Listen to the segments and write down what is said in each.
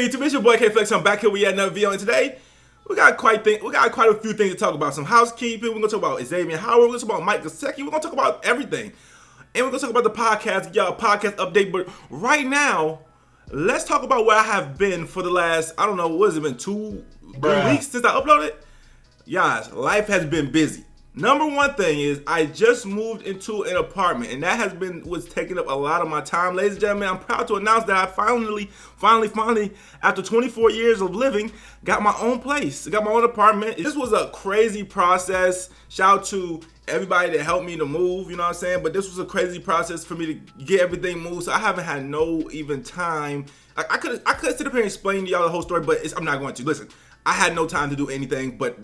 Hey, it's your boy K Flex. I'm back here. We had another video, and today we got quite a few things to talk about. Some housekeeping. We're gonna talk about Xavier Howard. We're gonna talk about Mike Gesicki. We're gonna talk about everything, and we're gonna talk about the podcast, y'all. Podcast update. But right now, let's talk about where I have been for the last, I don't know, what has it been, 3 weeks since I uploaded? Guys, life has been busy. Number one thing is I just moved into an apartment, and that was taking up a lot of my time. Ladies and gentlemen, I'm proud to announce that I finally, after 24 years of living, got my own place. I got my own apartment. This was a crazy process. Shout out to everybody that helped me to move, you know what I'm saying? But this was a crazy process for me to get everything moved, so I haven't had no even time. I could sit up here and explain to y'all the whole story, but I'm not going to. Listen, I had no time to do anything but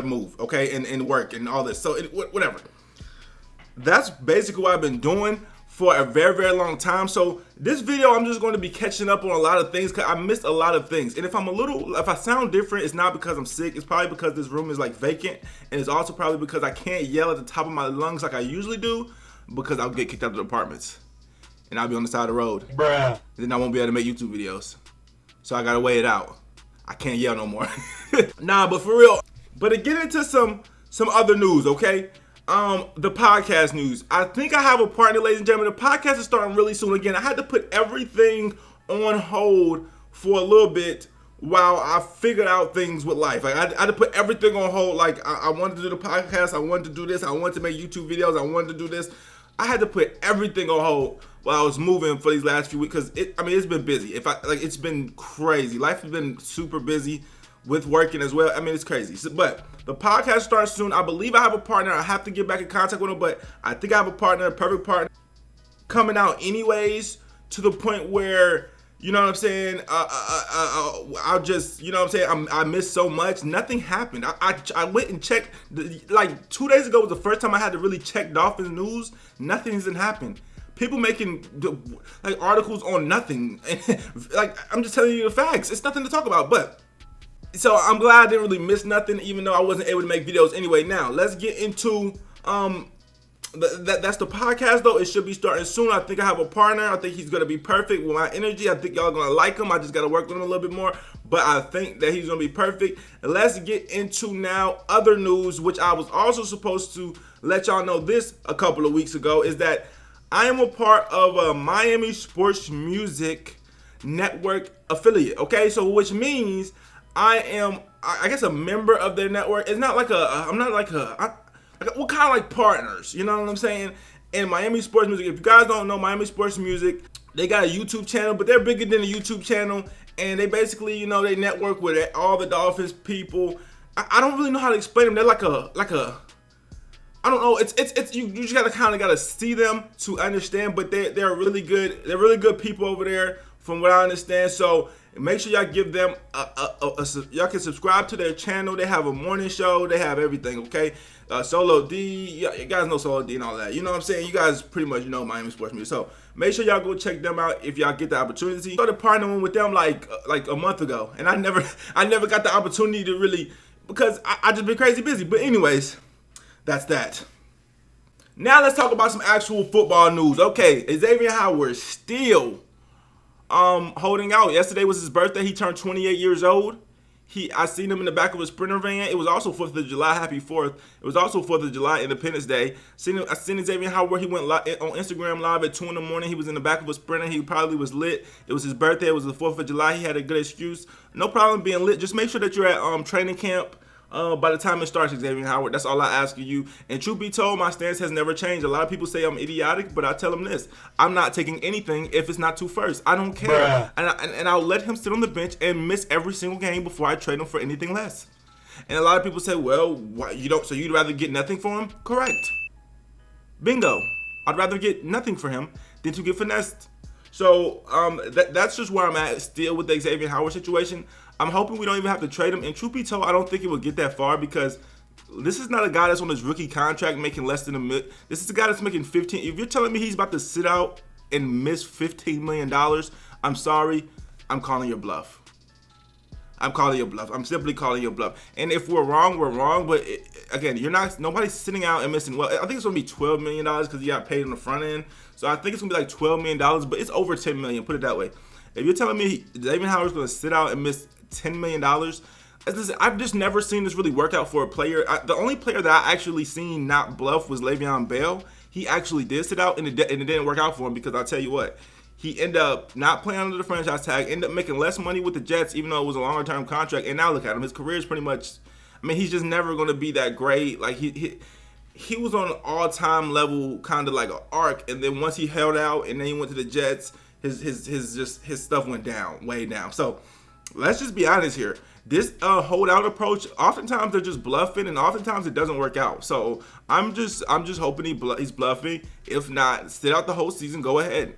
move, okay, and work and all this. So whatever. That's basically what I've been doing for a very, very long time. So this video, I'm just going to be catching up on a lot of things because I missed a lot of things. And if I sound different, it's not because I'm sick. It's probably because this room is like vacant, and it's also probably because I can't yell at the top of my lungs like I usually do because I'll get kicked out of the apartments and I'll be on the side of the road. Bruh. Then I won't be able to make YouTube videos. So I gotta weigh it out. I can't yell no more. Nah, but for real. But to get into some other news, okay? The podcast news. I think I have a partner, ladies and gentlemen. The podcast is starting really soon. Again, I had to put everything on hold for a little bit while I figured out things with life. Like I had to put everything on hold. Like I wanted to do the podcast. I wanted to do this. I wanted to make YouTube videos. I wanted to do this. I had to put everything on hold while I was moving for these last few weeks because it's been busy. It's been crazy. Life has been super busy with working as well. I mean, it's crazy. But the podcast starts soon. I believe I have a partner. I have to get back in contact with him, but I think I have a partner, a perfect partner, coming out anyways, to the point where, you know what I'm saying, I'll just, you know what I'm saying, I missed so much. Nothing happened. I went and checked, like 2 days ago was the first time I had to really check Dolphins news. Nothing hasn't happened. People making like articles on nothing. Like, I'm just telling you the facts. It's nothing to talk about. But so I'm glad I didn't really miss nothing, even though I wasn't able to make videos anyway. Now let's get into that's the podcast though. It should be starting soon. I think I have a partner. I think he's gonna be perfect with my energy. I think y'all gonna like him. I just gotta work with him a little bit more, but I think that he's gonna be perfect. And let's get into now other news, which I was also supposed to let y'all know this a couple of weeks ago, is that I am a part of a Miami Sports Music Network affiliate. Okay, so which means I am, I guess, a member of their network. It's not like I'm not like we're kind of like partners, you know what I'm saying? And Miami Sports Music, if you guys don't know Miami Sports Music, they got a YouTube channel, but they're bigger than a YouTube channel, and they basically, you know, they network with all the Dolphins people. I don't really know how to explain them. They're like a I don't know. It's you just gotta see them to understand, but they're really good. They're really good people over there, from what I understand. So make sure y'all give them y'all can subscribe to their channel. They have a morning show. They have everything. Okay, Solo D. You guys know Solo D and all that. You know what I'm saying? You guys pretty much know Miami Sports Music. So make sure y'all go check them out if y'all get the opportunity. I started partnering with them like a month ago, and I never got the opportunity to really, because I just been crazy busy. But anyways, that's that. Now let's talk about some actual football news. Okay, Xavier Howard still holding out. Yesterday was his birthday. He turned 28 years old. I seen him in the back of a Sprinter van. It was also 4th of July. Happy 4th. It was also 4th of July, Independence Day. I seen Xavier Howard. He went live on Instagram live at 2 in the morning. He was in the back of a Sprinter. He probably was lit. It was his birthday. It was the 4th of July. He had a good excuse. No problem being lit. Just make sure that you're at training camp by the time it starts, Xavier Howard. That's all I ask of you. And truth be told, my stance has never changed. A lot of people say I'm idiotic, but I tell them this: I'm not taking anything if it's not 2 first. I don't care, and I'll let him sit on the bench and miss every single game before I trade him for anything less. And a lot of people say, "Well, why you don't? So you'd rather get nothing for him?" Correct. Bingo. I'd rather get nothing for him than to get finessed. So that's just where I'm at still with the Xavier Howard situation. I'm hoping we don't even have to trade him. And truth be told, I don't think it will get that far, because this is not a guy that's on his rookie contract making less than $1 million. This is a guy that's making 15. If you're telling me he's about to sit out and miss $15 million, I'm sorry. I'm calling your bluff. I'm calling your bluff. I'm simply calling your bluff. And if we're wrong, we're wrong. But again, nobody's sitting out and missing. Well, I think it's gonna be $12 million because he got paid on the front end. So I think it's gonna be like $12 million, but it's over $10 million. Put it that way. If you're telling me Xavier Howard's going to sit out and miss $10 million, listen, I've just never seen this really work out for a player. The only player that I actually seen not bluff was Le'Veon Bell. He actually did sit out, and it didn't work out for him because I'll tell you what, he ended up not playing under the franchise tag, ended up making less money with the Jets, even though it was a longer-term contract. And now look at him. His career is pretty much, I mean, he's just never going to be that great. Like, he was on an all-time level, kind of like an arc, and then once he held out and then he went to the Jets, his stuff went down, way down. So let's just be honest here. This holdout approach, oftentimes they're just bluffing, and oftentimes it doesn't work out. So I'm just hoping he's bluffing. If not, sit out the whole season. Go ahead.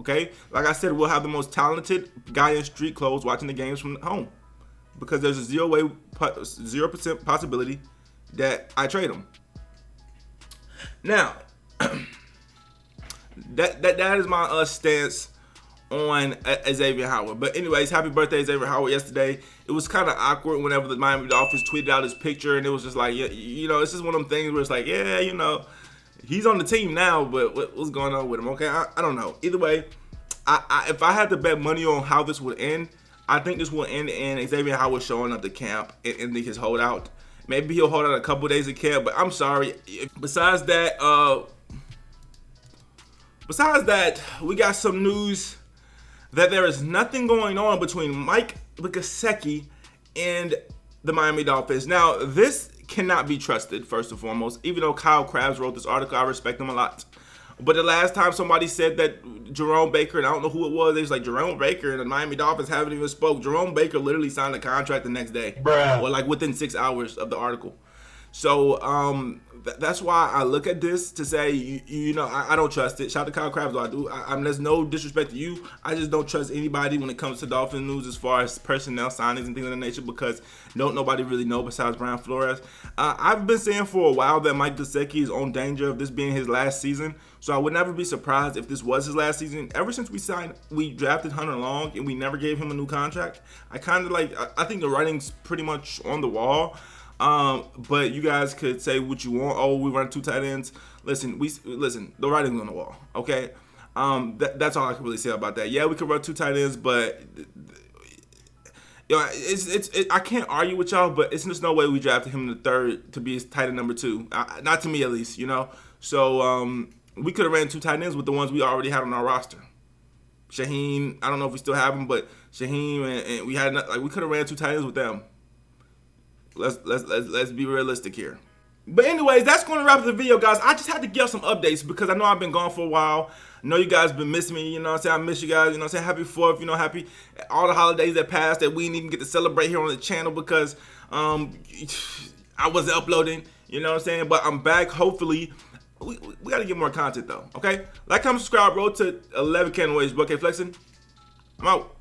Okay, like I said, we'll have the most talented guy in street clothes watching the games from home, because there's a 0% possibility that I trade him. Now, that is my stance on Xavier Howard. But anyways, happy birthday, Xavier Howard, yesterday. It was kind of awkward whenever the Miami Dolphins tweeted out his picture, and it was just like, you know, it's just one of them things where it's like, yeah, you know, he's on the team now, but what's going on with him? Okay, I don't know. Either way, if I had to bet money on how this would end, I think this will end in Xavier Howard showing up to camp and ending his holdout. Maybe he'll hold out a couple days of camp, but I'm sorry. Besides that, we got some news that there is nothing going on between Mike Gesicki and the Miami Dolphins. Now, this cannot be trusted, first and foremost. Even though Kyle Krabs wrote this article, I respect him a lot. But the last time somebody said that Jerome Baker, and I don't know who it was, they was like, Jerome Baker and the Miami Dolphins haven't even spoke. Jerome Baker literally signed a contract the next day. Bruh. Or like within 6 hours of the article. So that's why I look at this to say, you know, I don't trust it. Shout out to Kyle Krabs, though. There's no disrespect to you. I just don't trust anybody when it comes to Dolphin news as far as personnel signings and things of that nature, because nobody really know besides Brian Flores. I've been saying for a while that Mike Gesicki is on danger of this being his last season. So I would never be surprised if this was his last season. Ever since we drafted Hunter Long and we never gave him a new contract, I think the writing's pretty much on the wall. But you guys could say what you want. Oh, we run 2 tight ends. Listen, the writing's on the wall. Okay, that's all I can really say about that. Yeah, we could run 2 tight ends, but you know, I can't argue with y'all. But it's just no way we drafted him in the 3rd to be his tight end number 2. Not to me, at least. You know, so we could have ran 2 tight ends with the ones we already had on our roster. Shaheen, I don't know if we still have him, but Shaheen and we had we could have ran 2 tight ends with them. Let's be realistic here. But anyways, that's going to wrap up the video, guys. I just had to give some updates because I know I've been gone for a while. I know you guys been missing me, you know what I'm saying? I miss you guys, you know what I'm saying? Happy 4th, you know, happy all the holidays that passed that we didn't even get to celebrate here on the channel because I wasn't uploading, you know what I'm saying? But I'm back, hopefully. We got to get more content, though, okay? Like, comment, subscribe, road to 11K noise. Okay, flexing. I'm out.